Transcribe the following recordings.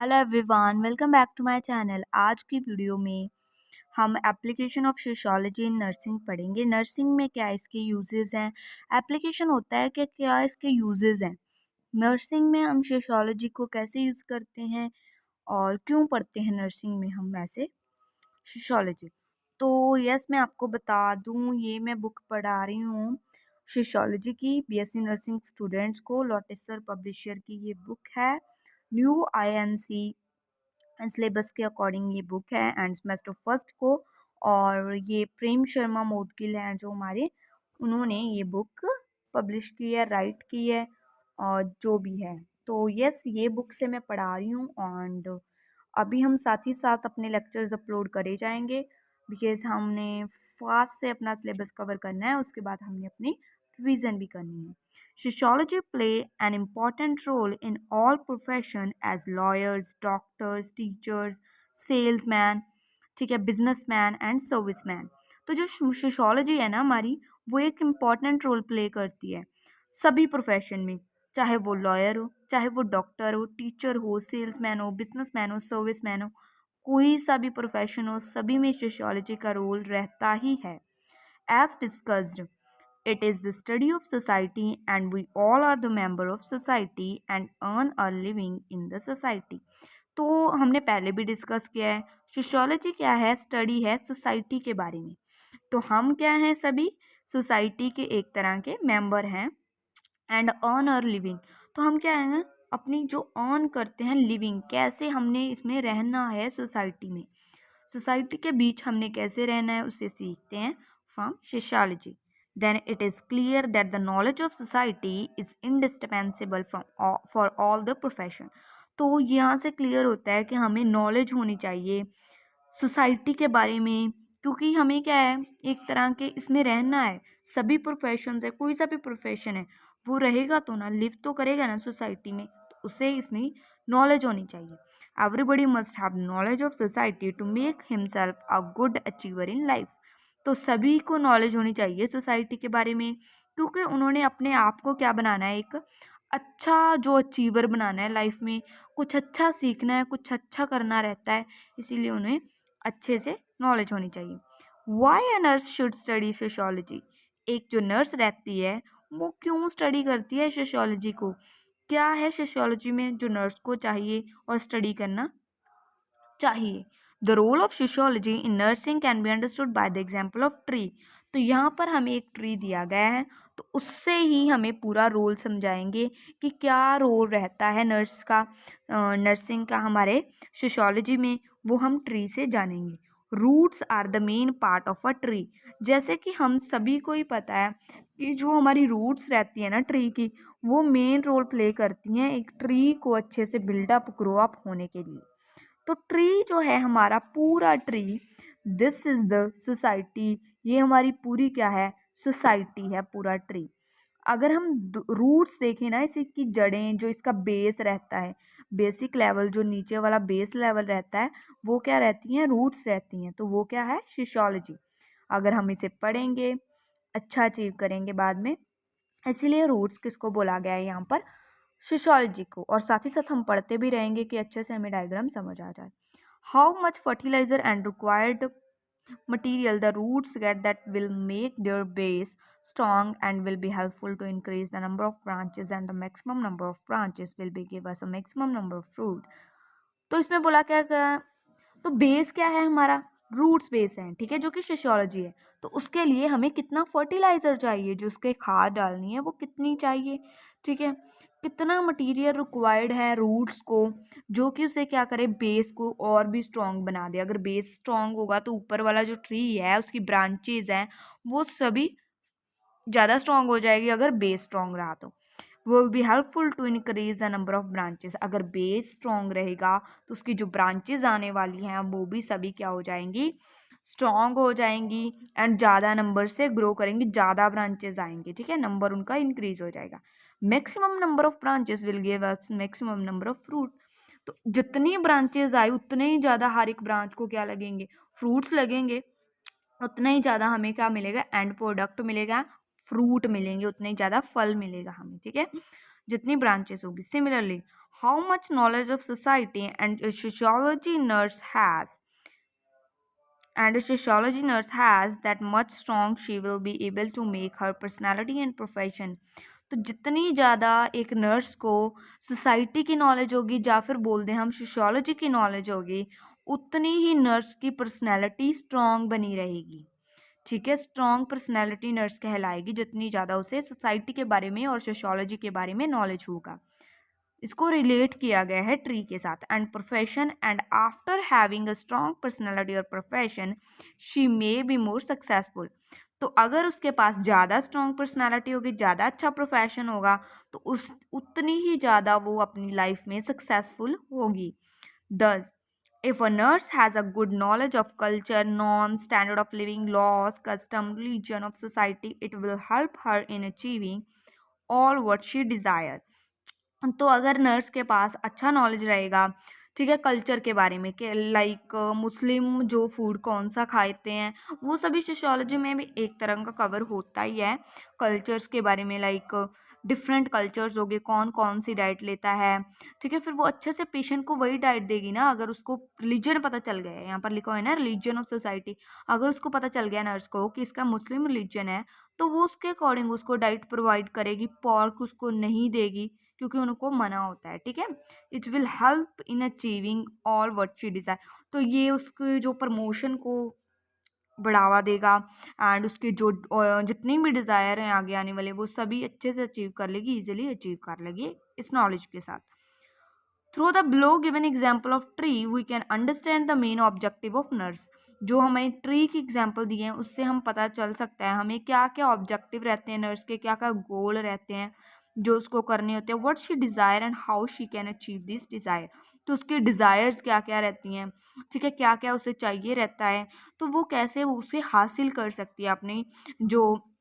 Hello everyone, welcome back to my channel. आज की video में हम application of sociology in nursing पढ़ेंगे। नर्सिंग में क्या इसके यूजेस हैं, एप्लीकेशन होता है कि क्या इसके यूजेस हैं, नर्सिंग में हम सोशियोलॉजी को कैसे यूज़ करते हैं और क्यों पढ़ते हैं नर्सिंग में हम ऐसे सोशियोलॉजी। तो यस, मैं आपको बता दूं, ये मैं बुक पढ़ा रही हूँ सोशियोलॉजी की बीएससी नर्सिंग स्टूडेंट्स को। लोटेसर पब्लिशर की ये बुक है। न्यू आईएनसी सिलेबस के अकॉर्डिंग ये बुक है एंड सेमेस्टर फर्स्ट को। और ये प्रेम शर्मा मोदगिल हैं जो हमारे, उन्होंने ये बुक पब्लिश की है, राइट की है और जो भी है। तो यस, ये बुक से मैं पढ़ा रही हूँ एंड अभी हम साथ ही साथ अपने लेक्चर्स अपलोड करे जाएंगे बिकॉज हमने फास्ट से अपना सिलेबस कवर करना है, उसके बाद हमने अपनी रिवीजन भी करनी है। Sociology play an important role in all profession as lawyers, doctors, teachers, salesman, ठीक है, बिजनेसमैन एंड सर्विसमैन। तो जो सोशोलॉजी है ना हमारी, वो एक इम्पॉर्टेंट रोल प्ले करती है सभी प्रोफेशन में, चाहे वो लॉयर हो, चाहे वो डॉक्टर हो, टीचर हो, सेल्समैन हो, बिजनेसमैन हो, सर्विसमैन हो, कोई सा भी प्रोफेशन हो, सभी में सोशोलॉजी का रोल रहता ही है। As discussed, it is the study of society and we all are the member of society and earn a living in the society। तो हमने पहले भी डिस्कस किया है, सोशियोलॉजी क्या है, स्टडी है सोसाइटी के बारे में। तो हम क्या हैं, सभी सोसाइटी के एक तरह के मेंबर हैं एंड अर्न अर लिविंग। तो हम क्या है, अपनी जो अर्न करते हैं लिविंग, कैसे हमने इसमें रहना है सोसाइटी में, सोसाइटी के बीच हमने कैसे रहना है उसे सीखते हैं from sociology. Then it is clear that the knowledge of society is indispensable from for all the profession. तो यहाँ से क्लियर होता है कि हमें नॉलेज होनी चाहिए सोसाइटी के बारे में, क्योंकि हमें क्या है, एक तरह के इसमें रहना है। सभी प्रोफेशन है, कोई सा भी प्रोफेशन है वो रहेगा तो ना, लिव तो करेगा ना सोसाइटी में, तो उसे इसमें नॉलेज होनी चाहिए। Everybody must have knowledge of society to make himself a good achiever in life. तो सभी को नॉलेज होनी चाहिए सोसाइटी के बारे में, क्योंकि उन्होंने अपने आप को क्या बनाना है, एक अच्छा जो अचीवर बनाना है लाइफ में, कुछ अच्छा सीखना है, कुछ अच्छा करना रहता है, इसीलिए उन्हें अच्छे से नॉलेज होनी चाहिए। Why a nurse should study sociology. एक जो नर्स रहती है वो क्यों स्टडी करती है सोशियोलॉजी को, क्या है सोशियोलॉजी में जो नर्स को चाहिए और स्टडी करना चाहिए। The role of sociology in nursing can be understood by the example of tree. तो यहाँ पर हमें एक ट्री दिया गया है, तो उससे ही हमें पूरा रोल समझाएंगे कि क्या रोल रहता है नर्स का, नर्सिंग का हमारे सोशियोलॉजी में, वो हम ट्री से जानेंगे। Roots are the main part of a tree. जैसे कि हम सभी को ही पता है कि जो हमारी रूट्स रहती है ना ट्री की, वो मेन रोल प्ले करती हैं एक ट्री को अच्छे से बिल्डअप ग्रो अप होने के लिए। तो ट्री जो है हमारा पूरा tree, this is the society, ये हमारी पूरी क्या है, सोसाइटी है पूरा ट्री। अगर हम रूट्स देखें ना, इसकी जड़ें, जो इसका बेस रहता है, बेसिक लेवल जो नीचे वाला बेस लेवल रहता है, वो क्या रहती हैं, रूट्स रहती हैं। तो वो क्या है, सोशियोलॉजी। अगर हम इसे पढ़ेंगे, अच्छा अचीव करेंगे बाद में, इसीलिए रूट्स किसको बोला गया है यहाँ पर, सोशियोलॉजी को। और साथ ही साथ हम पढ़ते भी रहेंगे कि अच्छे से हमें डायग्राम समझ आ जाए। How much fertiliser and required material the roots get that will make their base strong and will be helpful to increase the number of branches, and the maximum number of branches will be give us a maximum number of fruit। तो इसमें बोला क्या गया, तो base क्या है हमारा, roots base है, ठीक है, जो कि सोशियोलॉजी है। तो उसके लिए हमें कितना फर्टिलाइजर चाहिए, जो उसके खाद डालनी है वो कितनी चाहिए, ठीक है, कितना मटेरियल रिक्वायर्ड है रूट्स को, जो कि उसे क्या करे, बेस को और भी स्ट्रॉन्ग बना दे। अगर बेस स्ट्रॉन्ग होगा तो ऊपर वाला जो ट्री है उसकी ब्रांचेज हैं वो सभी ज़्यादा स्ट्रॉन्ग हो जाएगी, अगर बेस स्ट्रॉन्ग रहा तो। Will be helpful to increase the number of branches. अगर बेस स्ट्रॉन्ग रहेगा तो उसकी जो ब्रांचेस आने वाली हैं वो भी सभी क्या हो जाएंगी, स्ट्रॉन्ग हो जाएंगी एंड ज़्यादा नंबर से ग्रो करेंगी, ज़्यादा ब्रांचेस आएंगे, ठीक है, नंबर उनका इंक्रीज हो जाएगा। Maximum number of branches will give us maximum number of fruit. तो जितनी ब्रांचेस आए उतने ही ज़्यादा हर एक ब्रांच को क्या लगेंगे, फ्रूट्स लगेंगे, उतना ही ज़्यादा हमें क्या मिलेगा, एंड प्रोडक्ट मिलेगा, फ्रूट मिलेंगे, उतने ही ज़्यादा फल मिलेगा हमें, ठीक है, जितनी ब्रांचेस होगी। Similarly how much knowledge of society and a sociology nurse has and a sociology nurse has, that much strong she will be able to make her personality and profession. तो जितनी ज़्यादा एक नर्स को society की knowledge होगी या फिर बोल दें हम सोशियोलॉजी की नॉलेज होगी, उतनी ही नर्स की पर्सनैलिटी स्ट्रॉन्ग बनी रहेगी। ठीक है, स्ट्रॉन्ग पर्सनैलिटी नर्स कहलाएगी जितनी ज़्यादा उसे सोसाइटी के बारे में और सोशियोलॉजी के बारे में नॉलेज होगा। इसको रिलेट किया गया है ट्री के साथ। And profession, and after having a strong personality और profession she may be more successful. तो अगर उसके पास ज़्यादा स्ट्रॉन्ग पर्सनैलिटी होगी, ज़्यादा अच्छा प्रोफेशन होगा, तो उस उतनी ही ज़्यादा वो अपनी लाइफ में सक्सेसफुल होगी। Thus, if a nurse has a good knowledge of culture, norms, standard of living, laws, custom, religion of society, it will help her in achieving all what she desires. तो अगर nurse के पास अच्छा knowledge रहेगा, ठीक है, culture के बारे में कि लाइक मुस्लिम जो फूड कौन सा खाते हैं, वो सभी सोशियोलॉजी में भी एक तरह का कवर होता ही है। कल्चर्स के बारे में लाइक डिफरेंट कल्चर्स हो गए, कौन कौन सी डाइट लेता है, ठीक है, फिर वो अच्छे से पेशेंट को वही डाइट देगी ना। अगर उसको रिलीजन पता चल गया है, यहाँ पर लिखा है ना रिलीजन ऑफ सोसाइटी, अगर उसको पता चल गया नर्स को कि इसका मुस्लिम रिलीजन है, तो वो उसके अकॉर्डिंग उसको डाइट प्रोवाइड करेगी। पॉर्क उसको नहीं देगी क्योंकि उनको मना होता है। ठीक है, it will help in achieving all what she desire. तो ये उसके जो प्रमोशन को बढ़ावा देगा एंड उसके जो जितने भी डिज़ायर हैं आगे आने वाले, वो सभी अच्छे से अचीव कर लेगी, इजीली अचीव कर लेगी इस नॉलेज के साथ। Through the below given example of tree we can understand the main objective of nurse। जो हमें ट्री की एग्जाम्पल दिए हैं उससे हम पता चल सकता है हमें क्या क्या ऑब्जेक्टिव रहते हैं नर्स के, क्या क्या गोल रहते हैं जो उसको करने होते हैं। What she desire and how she can achieve this desire. तो उसके डिज़ायर्स क्या क्या रहती हैं, ठीक है, क्या क्या उसे चाहिए रहता है, तो वो कैसे वो उसे हासिल कर सकती है अपनी जो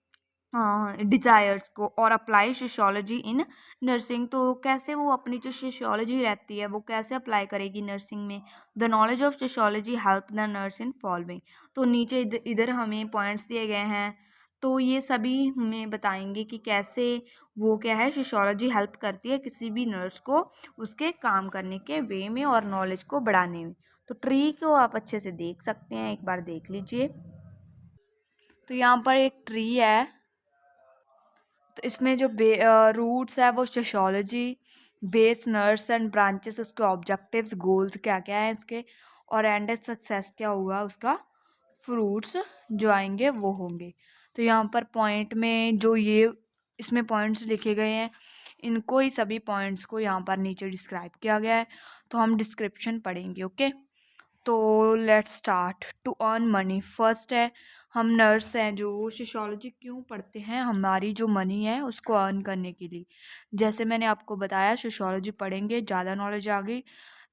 डिज़ायर्स को। और अप्लाई सोशियोलॉजी इन नर्सिंग, तो कैसे वो अपनी जो सोशियोलॉजी रहती है वो कैसे अप्लाई करेगी नर्सिंग में। The knowledge of sociology help the nurse in following. तो नीचे इधर हमें पॉइंट्स दिए गए हैं, तो ये सभी हमें बताएंगे कि कैसे वो क्या है सोशियोलॉजी हेल्प करती है किसी भी नर्स को उसके काम करने के वे में और नॉलेज को बढ़ाने में। तो ट्री को आप अच्छे से देख सकते हैं, एक बार देख लीजिए। तो यहाँ पर एक ट्री है, तो इसमें जो रूट्स है वो sociology, base nurse and branches, उसके ऑब्जेक्टिव्स गोल्स क्या क्या है इसके, और एंड सक्सेस क्या हुआ उसका, फ्रूट्स जो आएंगे वो होंगे। तो यहाँ पर पॉइंट में जो ये इसमें पॉइंट्स लिखे गए हैं, इनको ही सभी पॉइंट्स को यहाँ पर नीचे डिस्क्राइब किया गया है। तो हम डिस्क्रिप्शन पढ़ेंगे। ओके, तो let's start. To earn money, first है हम नर्स हैं जो सोशियोलॉजी क्यों पढ़ते हैं, हमारी जो मनी है उसको अर्न करने के लिए। जैसे मैंने आपको बताया सोशियोलॉजी पढ़ेंगे, ज़्यादा नॉलेज आ गई,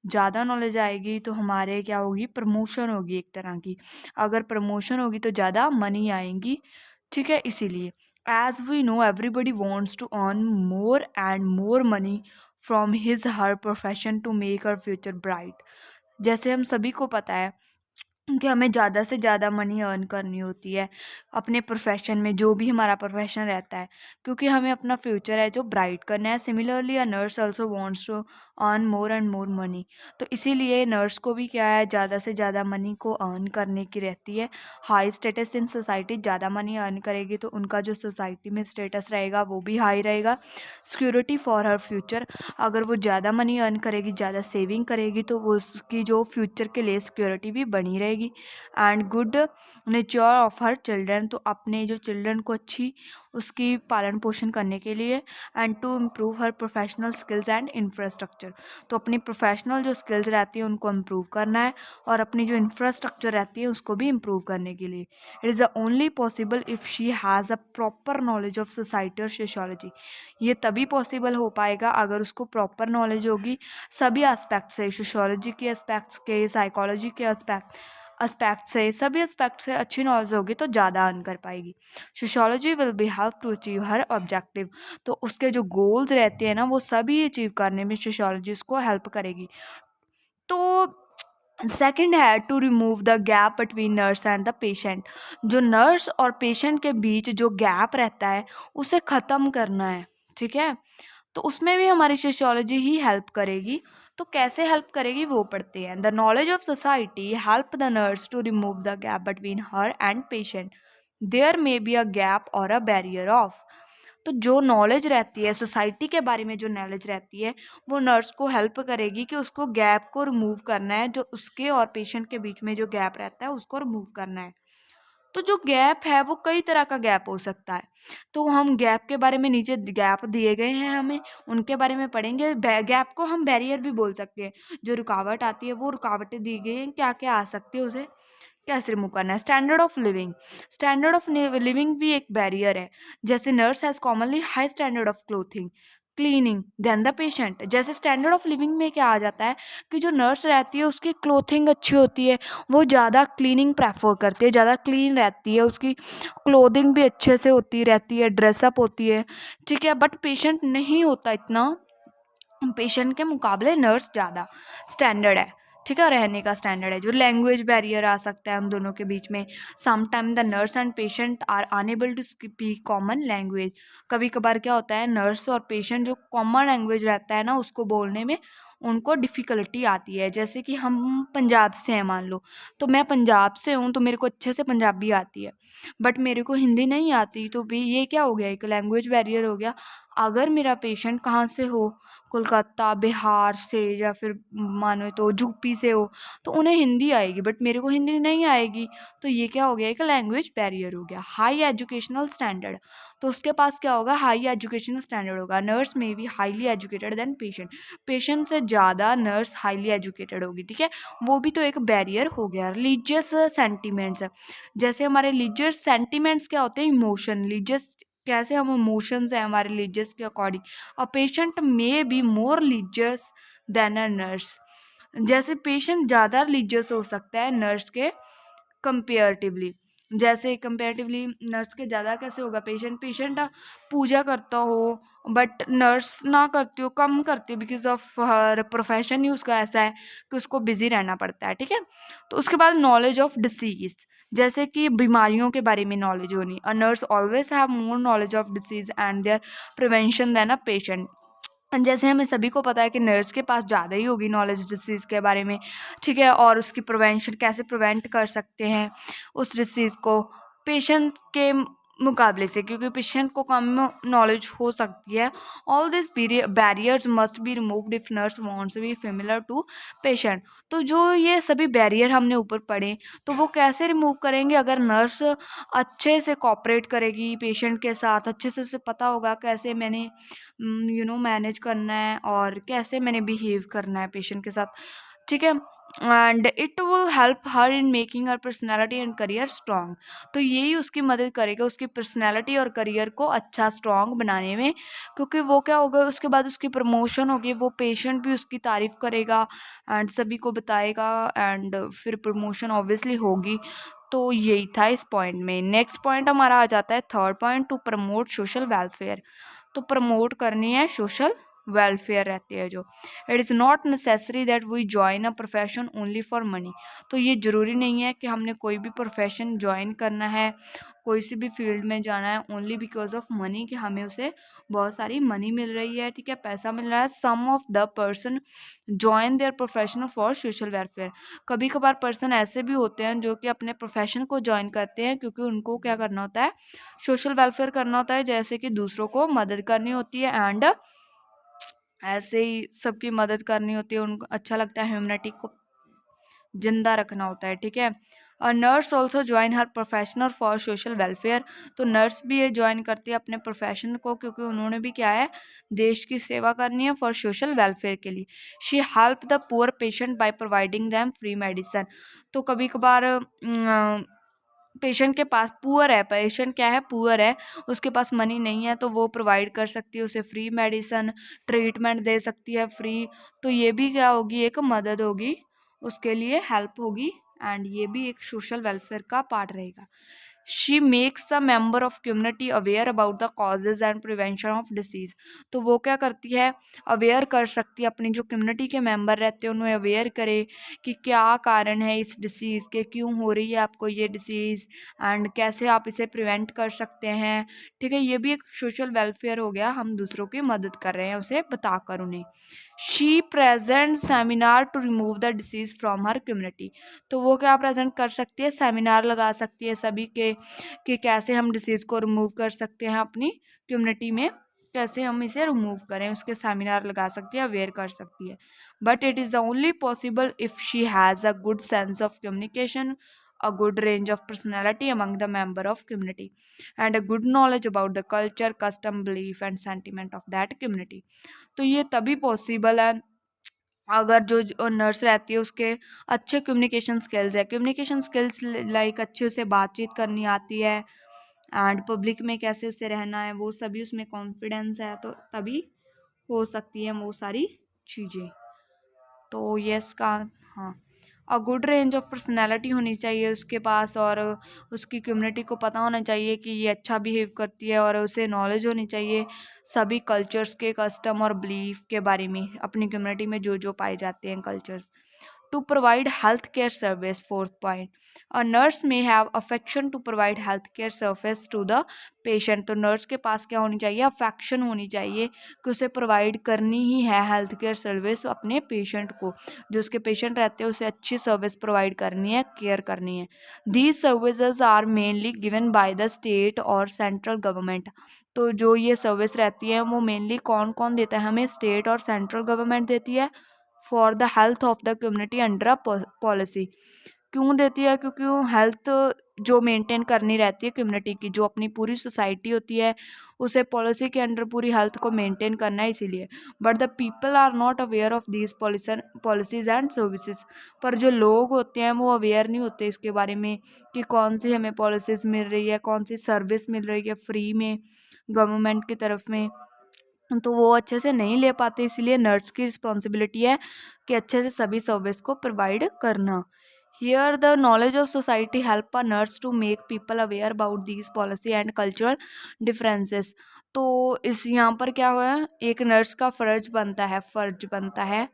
ज़्यादा नॉलेज आएगी तो हमारे क्या होगी, प्रमोशन होगी एक तरह की। अगर प्रमोशन होगी तो ज़्यादा मनी आएंगी। ठीक है, इसीलिए as we know everybody wants to earn more and more money from his her profession to make our future bright. जैसे हम सभी को पता है कि हमें ज़्यादा से ज़्यादा मनी अर्न करनी होती है अपने प्रोफेशन में, जो भी हमारा प्रोफेशन रहता है, क्योंकि हमें अपना फ्यूचर है जो ब्राइट करना है। Similarly a nurse also wants to earn more and more money. तो इसीलिए नर्स को भी क्या है, ज़्यादा से ज़्यादा मनी को अर्न करने की रहती है। हाई स्टेटस इन सोसाइटी, ज़्यादा मनी अर्न करेगी तो उनका जो सोसाइटी में स्टेटस रहेगा वो भी हाई रहेगा। सिक्योरिटी फॉर हर फ्यूचर, अगर वो ज़्यादा मनी अर्न करेगी, ज़्यादा सेविंग करेगी, तो वो उसकी जो फ्यूचर के लिए सिक्योरिटी भी बनी रहेगी। And good nature of her children, तो अपने जो चिल्ड्रन को अच्छी उसकी पालन पोषण करने के लिए। And to improve her professional skills and infrastructure, तो अपनी प्रोफेशनल जो स्किल्स रहती है उनको इम्प्रूव करना है और अपनी जो इंफ्रास्ट्रक्चर रहती है उसको भी इम्प्रूव करने के लिए। It is the only possible if she has a proper knowledge of society और सोशियोलॉजी। ये तभी पॉसिबल हो पाएगा अगर उसको प्रॉपर नॉलेज होगी सभी एस्पेक्ट से, सोशियोलॉजी के एस्पेक्ट्स के, साइकोलॉजी के एस्पेक्ट से, सभी एस्पेक्ट से अच्छी नॉलेज होगी तो ज़्यादा अर्न कर पाएगी। Sociology will be help to achieve her objective, तो उसके जो गोल्स रहते हैं ना वो सभी अचीव करने में सोशियोलॉजी उसको हेल्प करेगी। तो सेकंड है to remove the gap between nurse and the patient, जो नर्स और पेशेंट के बीच जो गैप रहता है उसे ख़त्म करना है। ठीक है, तो उसमें भी हमारी सोशियोलॉजी ही हेल्प करेगी। तो कैसे हेल्प करेगी वो पढ़ते हैं। The knowledge of society help the nurse to remove the gap between her and patient. There may be a gap और अ बैरियर ऑफ। तो जो नॉलेज रहती है सोसाइटी के बारे में, जो नॉलेज रहती है वो नर्स को हेल्प करेगी कि उसको गैप को रिमूव करना है, जो उसके और पेशेंट के बीच में जो गैप रहता है उसको रिमूव करना है। तो जो गैप है वो कई तरह का गैप हो सकता है। तो हम गैप के बारे में, नीचे गैप दिए गए हैं हमें, उनके बारे में पढ़ेंगे। गैप को हम बैरियर भी बोल सकते हैं। जो रुकावट आती है वो रुकावटें दी गई हैं, क्या क्या आ सकती है, उसे कैसे रिमूव करना है। Standard of living, standard of living भी एक बैरियर है। जैसे nurse has commonly high standard of clothing cleaning than the patient. जैसे स्टैंडर्ड ऑफ लिविंग में क्या आ जाता है कि जो नर्स रहती है उसकी क्लोथिंग अच्छी होती है, वो ज़्यादा क्लीनिंग प्रेफर करती है, ज़्यादा क्लीन रहती है, उसकी क्लोथिंग भी अच्छे से होती रहती है, ड्रेसअप होती है, ठीक है। बट पेशेंट नहीं होता इतना, पेशेंट के मुकाबले नर्स ज़्यादा स्टैंडर्ड है, ठीक है, रहने का स्टैंडर्ड है। जो लैंग्वेज बैरियर आ सकता है उन दोनों के बीच में। Sometime the nurse and patient are unable to speak common language. कभी कभार क्या होता है, नर्स और पेशेंट जो कॉमन लैंग्वेज रहता है ना उसको बोलने में उनको डिफ़िकल्टी आती है। जैसे कि हम पंजाब से हैं मान लो, तो मैं पंजाब से हूँ तो मेरे को अच्छे से पंजाबी आती है, बट मेरे को हिंदी नहीं आती। तो भी ये क्या हो गया, एक लैंग्वेज बैरियर हो गया। अगर मेरा पेशेंट कहाँ से हो, कोलकाता बिहार से, या फिर मानो तो यूपी से हो, तो उन्हें हिंदी आएगी बट मेरे को हिंदी नहीं आएगी। तो ये क्या हो गया, एक लैंग्वेज बैरियर हो गया। हाई एजुकेशनल स्टैंडर्ड, तो उसके पास क्या होगा, हाई एजुकेशनल स्टैंडर्ड होगा। नर्स में भी highly educated then patient, patient से ज़्यादा नर्स हाईली एजुकेटेड होगी, ठीक है। वो भी तो एक बैरियर हो गया। रिलीजियस सेंटिमेंट्स, जैसे हमारे रिलीजियस सेंटिमेंट्स क्या होते हैं, इमोशन। रिलीजियस कैसे हम इमोशंस हैं हमारे रिलीजियस के according. A patient may be more religious than a nurse. जैसे पेशेंट ज़्यादा रिलीजियस हो सकता है नर्स के कंपेरेटिवली। जैसे कंपेरेटिवली नर्स के ज़्यादा कैसे होगा, पेशेंट पेशेंट पूजा करता हो बट नर्स ना करती हो, कम करती हो, बिकॉज ऑफ हर प्रोफेशन ही उसका ऐसा है कि उसको बिजी रहना पड़ता है, ठीक है। तो उसके बाद नॉलेज ऑफ डिसीज, जैसे कि बीमारियों के बारे में नॉलेज होनी। A nurse always have more knowledge of disease and their prevention than a patient. जैसे हमें सभी को पता है कि नर्स के पास ज़्यादा ही होगी नॉलेज डिसीज़ के बारे में, ठीक है, और उसकी प्रिवेंशन कैसे प्रिवेंट कर सकते हैं उस डिसीज़ को पेशेंट के मुकाबले से, क्योंकि पेशेंट को कम नॉलेज हो सकती है। All this barriers must be removed if nurse wants be familiar to patient. तो जो ये सभी बैरियर हमने ऊपर पढ़े, तो वो कैसे रिमूव करेंगे, अगर नर्स अच्छे से कॉपरेट करेगी पेशेंट के साथ, अच्छे से उसे पता होगा कैसे मैंने मैनेज करना है और कैसे मैंने बिहेव करना है पेशेंट के साथ, ठीक है। And it will help her in making her personality and career strong. तो यही उसकी मदद करेगा उसकी पर्सनैलिटी और करियर को अच्छा स्ट्रॉन्ग बनाने में, क्योंकि वो क्या होगा, उसके बाद उसकी प्रमोशन होगी, वो पेशेंट भी उसकी तारीफ़ करेगा एंड सभी को बताएगा, एंड फिर प्रमोशन ऑब्वियसली होगी। तो यही था इस पॉइंट में। नेक्स्ट पॉइंट हमारा आ जाता है third point, to promote social welfare. तो प्रमोट करनी है सोशल वेलफेयर रहती है जो। It is not necessary that we join a profession only for money. तो ये ज़रूरी नहीं है कि हमने कोई भी प्रोफेशन ज्वाइन करना है, कोई सी भी फील्ड में जाना है ओनली बिकॉज ऑफ मनी, कि हमें उसे बहुत सारी मनी मिल रही है, ठीक है, पैसा मिल रहा है। Some of the person join their profession for social welfare. कभी कभार पर्सन ऐसे भी होते हैं जो कि अपने प्रोफेशन को ज्वाइन करते हैं क्योंकि उनको क्या करना होता है, सोशल वेलफेयर करना होता है, जैसे कि दूसरों को मदद करनी होती है एंड ऐसे ही सबकी मदद करनी होती है, उनको अच्छा लगता है, ह्यूमैनिटी को जिंदा रखना होता है, ठीक है। और nurse also join her professional for social welfare. तो नर्स भी ये ज्वाइन करती है अपने प्रोफेशन को क्योंकि उन्होंने भी क्या है, देश की सेवा करनी है फॉर सोशल वेलफेयर के लिए। She help the poor patient by providing them free medicine. तो कभी कभार पेशेंट के पास पुअर है, पेशेंट क्या है, पुअर है, उसके पास मनी नहीं है, तो वो प्रोवाइड कर सकती है उसे फ्री मेडिसिन, ट्रीटमेंट दे सकती है फ्री। तो ये भी क्या होगी, एक मदद होगी, उसके लिए हेल्प होगी, एंड ये भी एक सोशल वेलफेयर का पार्ट रहेगा। She makes the member of community aware about the causes and prevention of disease. तो वो क्या करती है, अवेयर कर सकती है, अपनी जो कम्युनिटी के मेंबर रहते हैं उन्हें अवेयर करे कि क्या कारण है इस डिसीज़ के, क्यों हो रही है आपको ये डिसीज़, एंड कैसे आप इसे प्रिवेंट कर सकते हैं। ठीक है, ये भी एक सोशल वेलफेयर हो गया, हम दूसरों की मदद कर रहे हैं उसे बताकर उन्हें। She present seminar to remove the disease from her community. तो वो क्या प्रेजेंट कर सकती है, सेमिनार लगा सकती है सभी के कि कैसे हम डिसीज़ को रिमूव कर सकते हैं अपनी कम्युनिटी में, कैसे हम इसे रिमूव करें, उसके सेमिनार लगा सकती है, अवेयर कर सकती है। But it is only possible if she has a good sense of communication, a good range of personality among the member of community, and a good knowledge about the culture, custom, belief and sentiment of that community। तो ये तभी possible है अगर जो nurse रहती है उसके अच्छे कम्युनिकेशन स्किल्स है, कम्युनिकेशन स्किल्स लाइक अच्छे से बातचीत करनी आती है, एंड पब्लिक में कैसे उसे रहना है, वो सभी उसमें कॉन्फिडेंस है, तो तभी हो सकती है वो सारी चीज़ें। तो यस का, हाँ, a good range of personality होनी चाहिए उसके पास, और उसकी कम्युनिटी को पता होना चाहिए कि ये अच्छा बिहेव करती है, और उसे नॉलेज होनी चाहिए सभी कल्चर्स के, कस्टम और बिलीफ के बारे में, अपनी कम्युनिटी में जो जो पाए जाते हैं cultures. To provide healthcare service, fourth point, a nurse may have affection to provide healthcare service to the patient। तो नर्स के पास क्या होनी चाहिए, अफेक्शन होनी चाहिए कि उसे प्रोवाइड करनी ही है हेल्थ केयर सर्विस अपने पेशेंट को, जो उसके पेशेंट रहते हैं उसे अच्छी सर्विस प्रोवाइड करनी है, केयर करनी है। These services are mainly given by the state और सेंट्रल गवर्नमेंट। तो जो ये सर्विस रहती है वो मेनली कौन कौन देता है हमें, स्टेट और सेंट्रल गवर्नमेंट देती है, for the health of the community under a policy. क्यों देती है, क्योंकि वो हेल्थ जो मेंटेन करनी रहती है कम्युनिटी की, जो अपनी पूरी सोसाइटी होती है उसे पॉलिसी के अंडर पूरी हेल्थ को मेंटेन करना है इसीलिए। But the people are not aware of these policies and services. पर जो लोग होते हैं वो अवेयर नहीं होते इसके बारे में कि कौन सी हमें पॉलिसीज मिल रही है, कौन सी सर्विस मिल रही है फ्री में गवर्नमेंट की तरफ में, तो वो अच्छे से नहीं ले पाते। इसीलिए नर्स की रिस्पॉन्सिबिलिटी है कि अच्छे से सभी सर्विस को प्रोवाइड करना। Here the knowledge of society help a nurse to make people aware about these policy and cultural differences. तो इस यहाँ पर क्या हुआ है, एक नर्स का फर्ज बनता है,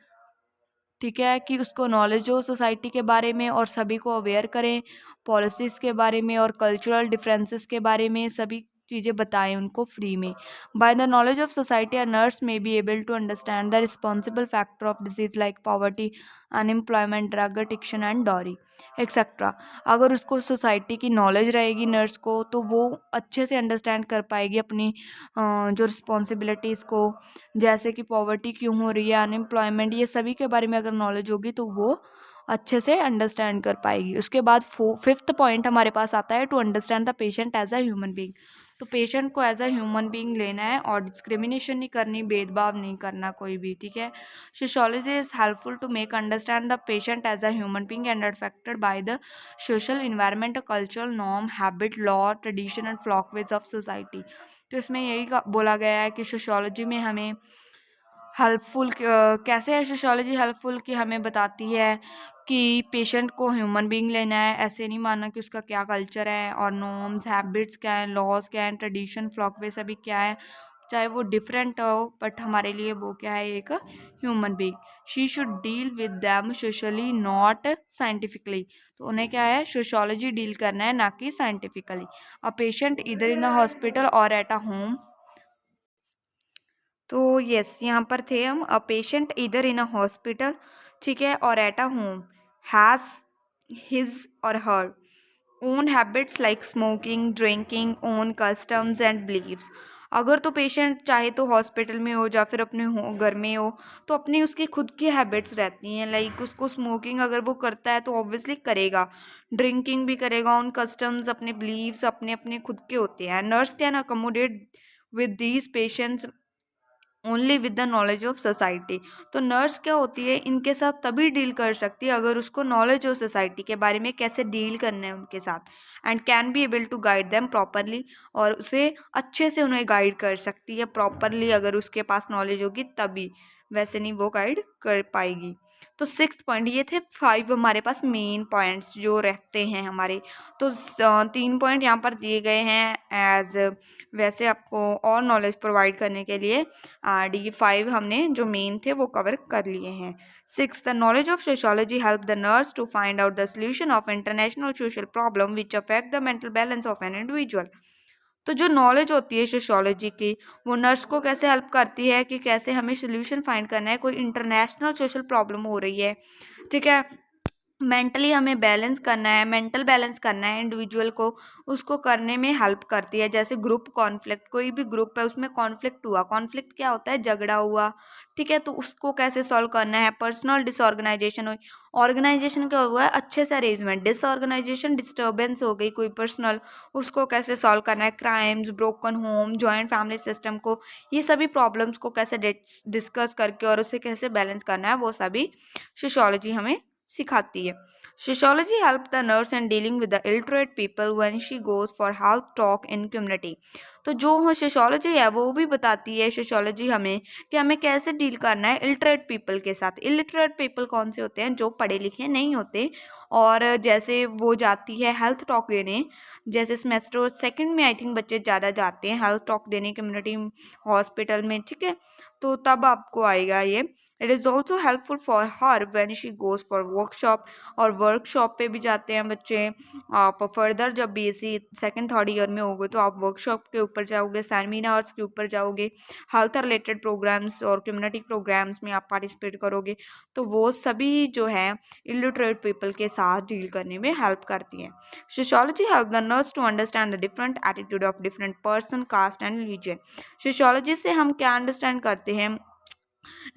ठीक है, कि उसको नॉलेज हो सोसाइटी के बारे में और सभी को अवेयर करें पॉलिसीज़ के बारे में और कल्चरल डिफरेंसेस के बारे में, सभी चीज़ें बताएं उनको फ्री में। By the knowledge of society a nurse may be able to understand the responsible factor of disease like poverty, unemployment, drug addiction and dowry etcetera. अगर उसको सोसाइटी की नॉलेज रहेगी नर्स को, तो वो अच्छे से अंडरस्टैंड कर पाएगी अपनी जो रिस्पॉन्सिबिलिटीज़ को, जैसे कि पॉवर्टी क्यों हो रही है, अनएम्प्लॉयमेंट, ये सभी के बारे में अगर नॉलेज होगी तो वो अच्छे से अंडरस्टैंड कर पाएगी। उसके बाद फिफ्थ पॉइंट हमारे पास आता है, to understand the patient as a human being. तो पेशेंट को एज अ ह्यूमन बीइंग लेना है और डिस्क्रिमिनेशन नहीं करनी, भेदभाव नहीं करना कोई भी, ठीक है। Sociology is helpful to make understand the patient as a human being and affected by the social environment, cultural norm, habit, law, tradition and folkways of society. तो इसमें यही बोला गया है कि सोशियोलॉजी में हमें हेल्पफुल कैसे है सोशियोलॉजी हेल्पफुल, कि हमें बताती है कि पेशेंट को ह्यूमन बीइंग लेना है, ऐसे नहीं मानना कि उसका क्या कल्चर है और नॉर्म्स, हैबिट्स क्या हैं, लॉज क्या हैं, ट्रेडिशन, फ्लॉकवे सभी क्या है, चाहे वो डिफरेंट हो बट हमारे लिए वो क्या है, एक human being. She should deal with them socially not scientifically. तो उन्हें क्या है, सोशियोलॉजी डील करना है, ना कि साइंटिफिकली। अ पेशेंट इधर इन अ हॉस्पिटल और एट अ होम। तो यस, यहाँ पर थे हम, अ पेशेंट इधर इन अ हॉस्पिटल, ठीक है, और at a home, has his और her own habits like smoking, drinking, own customs and believes. अगर तो पेशेंट चाहे तो हॉस्पिटल में हो या फिर अपने घर में हो, तो अपनी उसकी खुद की हैबिट्स रहती हैं, लाइक उसको स्मोकिंग अगर वो करता है तो ऑब्वियसली करेगा, ड्रिंकिंग भी करेगा, ओन कस्टम्स, अपने बिलीव्स अपने अपने खुद के होते हैं। Nurse can accommodate with these patients only with the knowledge of society. तो नर्स क्या होती है, इनके साथ तभी डील कर सकती है अगर उसको नॉलेज हो सोसाइटी के बारे में, कैसे डील करना है उनके साथ, and can be able to guide them properly, और उसे अच्छे से उन्हें गाइड कर सकती है प्रॉपरली, अगर उसके पास नॉलेज होगी तभी, वैसे नहीं वो गाइड कर पाएगी। तो सिक्स्थ पॉइंट ये थे 5 हमारे पास मेन पॉइंट्स जो रहते हैं हमारे। तो 3 पॉइंट यहाँ पर दिए गए हैं एज वैसे आपको और नॉलेज प्रोवाइड करने के लिए। ये 5 हमने जो मेन थे वो कवर कर लिए हैं। 6, the knowledge of sociology help the nurse to find out the solution of international social problem which affect the mental balance of an individual. तो जो नॉलेज होती है सोशियोलॉजी की, वो नर्स को कैसे हेल्प करती है कि कैसे हमें सोल्यूशन फाइंड करना है, कोई इंटरनेशनल सोशल प्रॉब्लम हो रही है, ठीक है, मेंटली हमें बैलेंस करना है, मेंटल बैलेंस करना है इंडिविजुअल को, उसको करने में हेल्प करती है। जैसे ग्रुप कॉन्फ्लिक्ट, कोई भी ग्रुप है उसमें कॉन्फ्लिक्ट हुआ, कॉन्फ्लिक्ट क्या होता है, झगड़ा हुआ, ठीक है, तो उसको कैसे सॉल्व करना है। पर्सनल डिसऑर्गेनाइजेशन हुई, ऑर्गेनाइजेशन क्या हुआ है, अच्छे से अरेंजमेंट, डिसऑर्गेनाइजेशन डिस्टर्बेंस हो गई कोई पर्सनल, उसको कैसे सॉल्व करना है। Crimes, broken home, joint family system को, ये सभी प्रॉब्लम्स को कैसे डिस्कस करके और उसे कैसे बैलेंस करना है, वो सभी सोशियोलॉजी हमें सिखाती है। Sociology help the nurse in dealing with the illiterate people when she goes for health talk in community. तो जो सोशियोलॉजी है वो भी बताती है सोशियोलॉजी हमें कि हमें कैसे डील करना है इलिटरेट पीपल के साथ। इलिटरेट पीपल कौन से होते हैं, जो पढ़े लिखे नहीं होते, और जैसे वो जाती है हेल्थ टॉक देने, जैसे सेमेस्टर सेकंड में आई थिंक बच्चे ज़्यादा जाते हैं हेल्थ टॉक देने कम्युनिटी हॉस्पिटल में, ठीक है, तो तब आपको आएगा ये। It is also helpful for her when she goes for workshop, और वर्कशॉप पे भी जाते हैं बच्चे। आप फर्दर जब बीएससी सेकंड थर्ड ईयर में होगे तो आप वर्कशॉप के ऊपर जाओगे, सेमिनार्स के ऊपर जाओगे, हेल्थ रिलेटेड प्रोग्राम्स और कम्युनिटी प्रोग्राम्स में आप पार्टिसिपेट करोगे, तो वो सभी जो है इलिटरेट पीपल के साथ डील करने में हेल्प करती है। Sociology help the nurse to understand the different attitude of different person, caste and religion. Sociology से हम क्या अंडरस्टैंड करते हैं,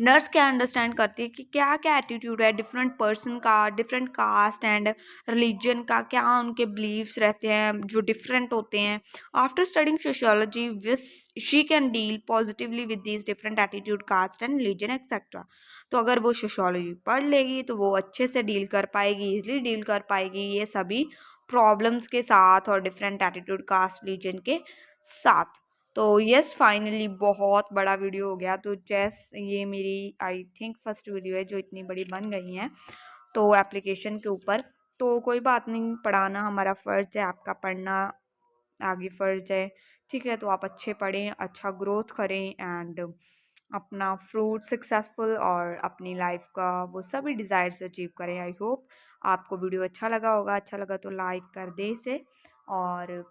नर्स क्या अंडरस्टैंड करती है कि क्या क्या एटीट्यूड है डिफरेंट पर्सन का, डिफरेंट कास्ट एंड रिलीजन का, क्या उनके बिलीव्स रहते हैं जो डिफरेंट होते हैं। After studying sociology this she can deal positively with these different attitude, caste and religion etcetera. तो अगर वो सोशियोलॉजी पढ़ लेगी तो वो अच्छे से डील कर पाएगी, ईजिली डील कर पाएगी ये सभी प्रॉब्लम्स के साथ और डिफरेंट एटीट्यूड, कास्ट, रिलीजन के साथ। तो यस, फाइनली बहुत बड़ा वीडियो हो गया। तो ये मेरी आई थिंक फर्स्ट वीडियो है जो इतनी बड़ी बन गई है तो एप्लीकेशन के ऊपर। तो कोई बात नहीं, पढ़ाना हमारा फ़र्ज़ है, आपका पढ़ना आगे फ़र्ज़ है, ठीक है, तो आप अच्छे पढ़ें, अच्छा ग्रोथ करें एंड अपना फ्रूट सक्सेसफुल और अपनी लाइफ का वो सभी डिज़ायर्स अचीव करें। आई होप आपको वीडियो अच्छा लगा होगा, अच्छा लगा तो लाइक कर दें इसे, और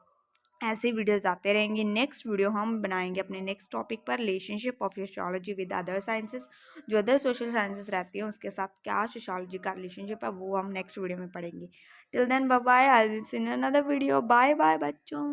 ऐसे वीडियोस आते रहेंगे। नेक्स्ट वीडियो हम बनाएंगे अपने नेक्स्ट टॉपिक पर, relationship of sociology with other sciences, जो अदर सोशल साइंसेस रहती हैं उसके साथ क्या सोशियोलॉजी का रिलेशनशिप है वो हम नेक्स्ट वीडियो में पढ़ेंगे। Till then bye bye, I will see in another video. Bye bye बच्चों।